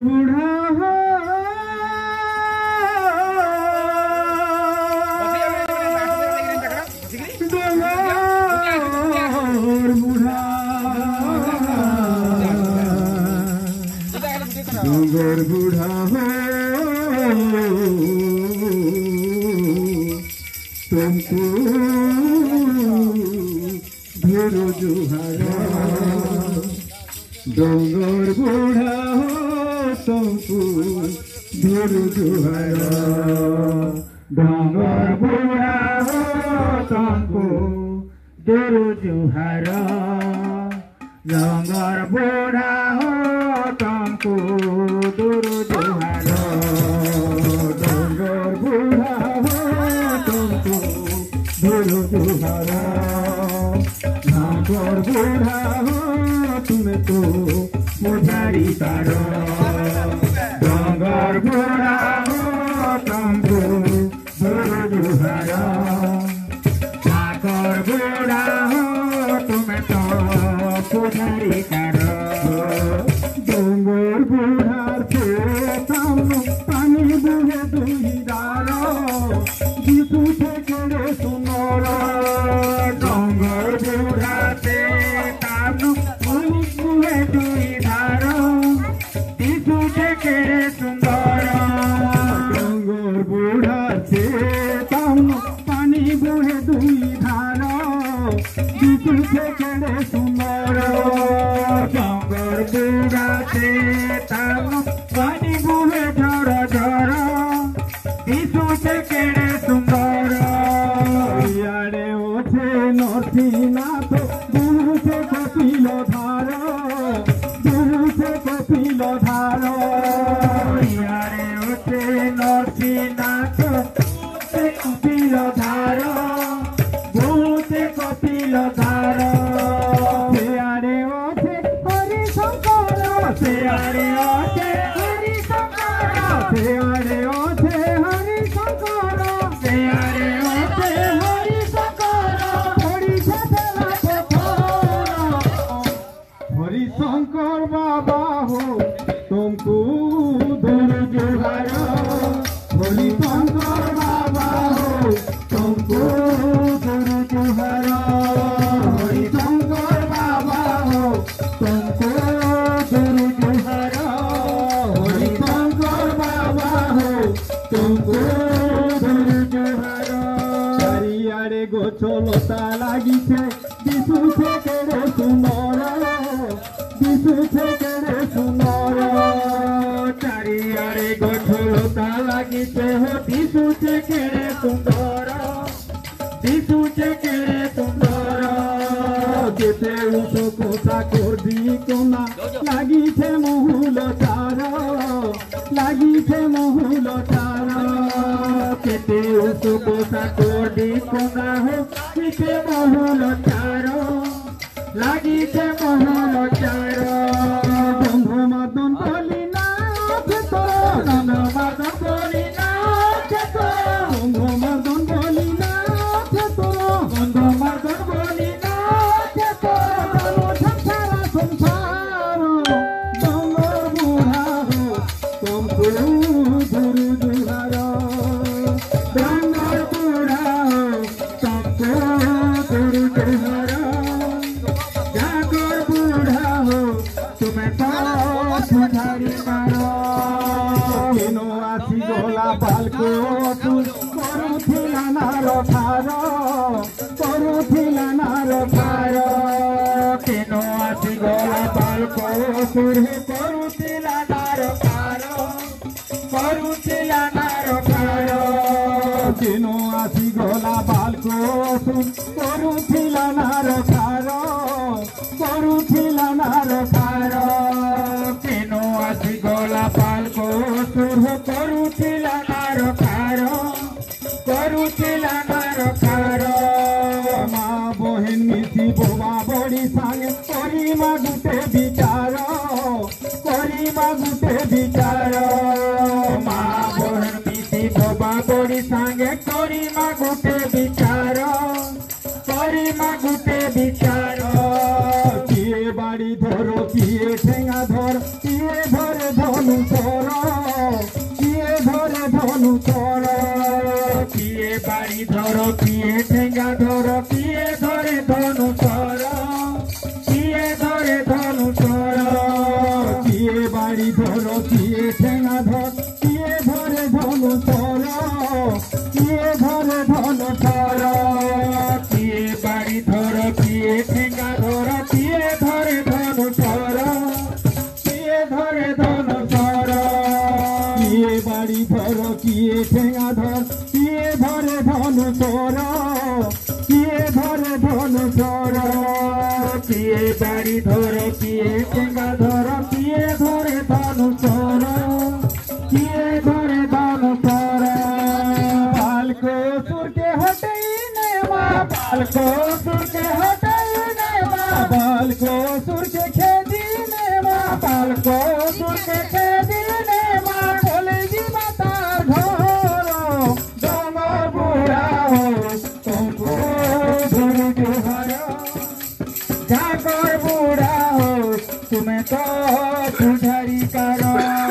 बुढ़ा हो डोंगर बुढ़ा हो तुमको भेरो जुहारा डोंगर बुढ़ा हो तुमको भेरो जुहारा डोंगर बुढ़ा हो तुमको भेरो जुहारा डोंगर बुढ़ा हो तुमको भेरो जुहारा डोंगर बुढ़ा हो तुमको भेरो जुहारा डोंगर बुढ़ा हो तुम तो पुजारी तारो डोंगर बुढ़ा हो तुमको भेरो जुहारा ठाकुर बुढ़ा हो तुम तो पुजारी तारो डोंगर बुढ़ा से सामने पानी बुहे दुई दारो जीतू से केड़े सुनोरा डोंगर बुढ़ा से सामने पानी बुहे दुई दारो जीतू से केड़े सुनोरा डोंगर बुढ़ा से सामने पानी बुहे दुई धारो जीतू से केड़े सुनोरा डोंगर बुढ़ा से सामने पानी बुहे झरा झरा जीतू से केड़े सुंदरा यारे ओछे नथी ना तो दूर से कपिलो धारो दूर से कपिलो धारो यारे ओछे नथी ना तो से कपिलो धारो दूर से कपिलो धारो यारे ओछे हरि शंकर यारे ओछे हरि शंकर यारे ओछे हरि शंकर यारे ओछे हरि शंकर हरि शंकर बाबा हो तुमको दूर जुहारा हरि शंकर बाबा हो तुमको दूर जुहारा हरि शंकर बाबा हो तुमको दूर जुहारा हरि शंकर बाबा हो तुमको दूर जुहारा चारियाड़े गोछलता लागिছে दिशु से केड़े सुनरा दिशु से केड़े सुनरा चारियाड़े गोछलता लागिছে हो दिशु से केड़े सुंदरा दिशु से केड़े सुंदरा जेते उठो कोसा करदी कोना लागिছে মহুল তারা लागिছে মহুল তারা केते उठो कोसा करदी कोना हो किसे মহুল তারা लागिছে মহুল তারা বন্ধু মদন বলি না তো নন্দ মদন বলি না তো বন্ধু মদন বলি না তো বন্ধু মদন বলি না তো সংসার সংসার ডোंगर बुढ़ा हो तुमको दूर जुहारा डोंगर बुढ़ा हो तुमको दूर जुहारा ठाकुर बुढ़ा हो तुम्हें तो पुजारी मारो केनो आसी गोला बालको करुथिला नार खारो केनो आसी गोला बालको सुरहे करुथिला नार खारो केनो आसी गोला बालको करुथिला नार खारो केनो आसी गोला बालको सुरहे करुथिला नार खारो माँ बहन मिसी बोबा बड़ी सांगे करी माँ गुटे विचार माँ बहन मिसी बोबा बड़ी सांगे करी माँ गुटे विचार किए बाड़ी धरो किए ठेंगा धर किए धरे धन ধনুচর কিয়ে ধরে ধনুচর কিয়ে বাড়ি ধর কিয়ে ঠেঙ্গা ধর কিয়ে ধরে ধনুচর কিয়ে ধরে ধনুচর কিয়ে বাড়ি ধর কিয়ে ঠেঙ্গা ধর কিয়ে ধরে ধনুচর কিয়ে ধরে ধনুচর কিয়ে বাড়ি ধর কিয়ে ঠেঙ্গা ধর কিয়ে ধরে ধনুচর কিয়ে ধরে ধনুচর কিয়ে বাড়ি ধর কিয়ে ঠেঙ্গা ধর কিয়ে ধরে ধনুচর কিয়ে ধরে ধনুচর কিয়ে বাড়ি ধর কিয়ে ঠেঙ্গা ধর কিয়ে ধরে ধনুচর किए धरे धनुचर बालको सुर के हटई नेमा बालको सुर के हटई नेमा बालको सुर के खेदी नेमा बालको सुर के खेदी नेमा खोलेगी मातार घर डोंगर बुढ़ा हो तुमको धुर जुहर जाकर बूढ़ा हो तुम्हें तो सुधरी करो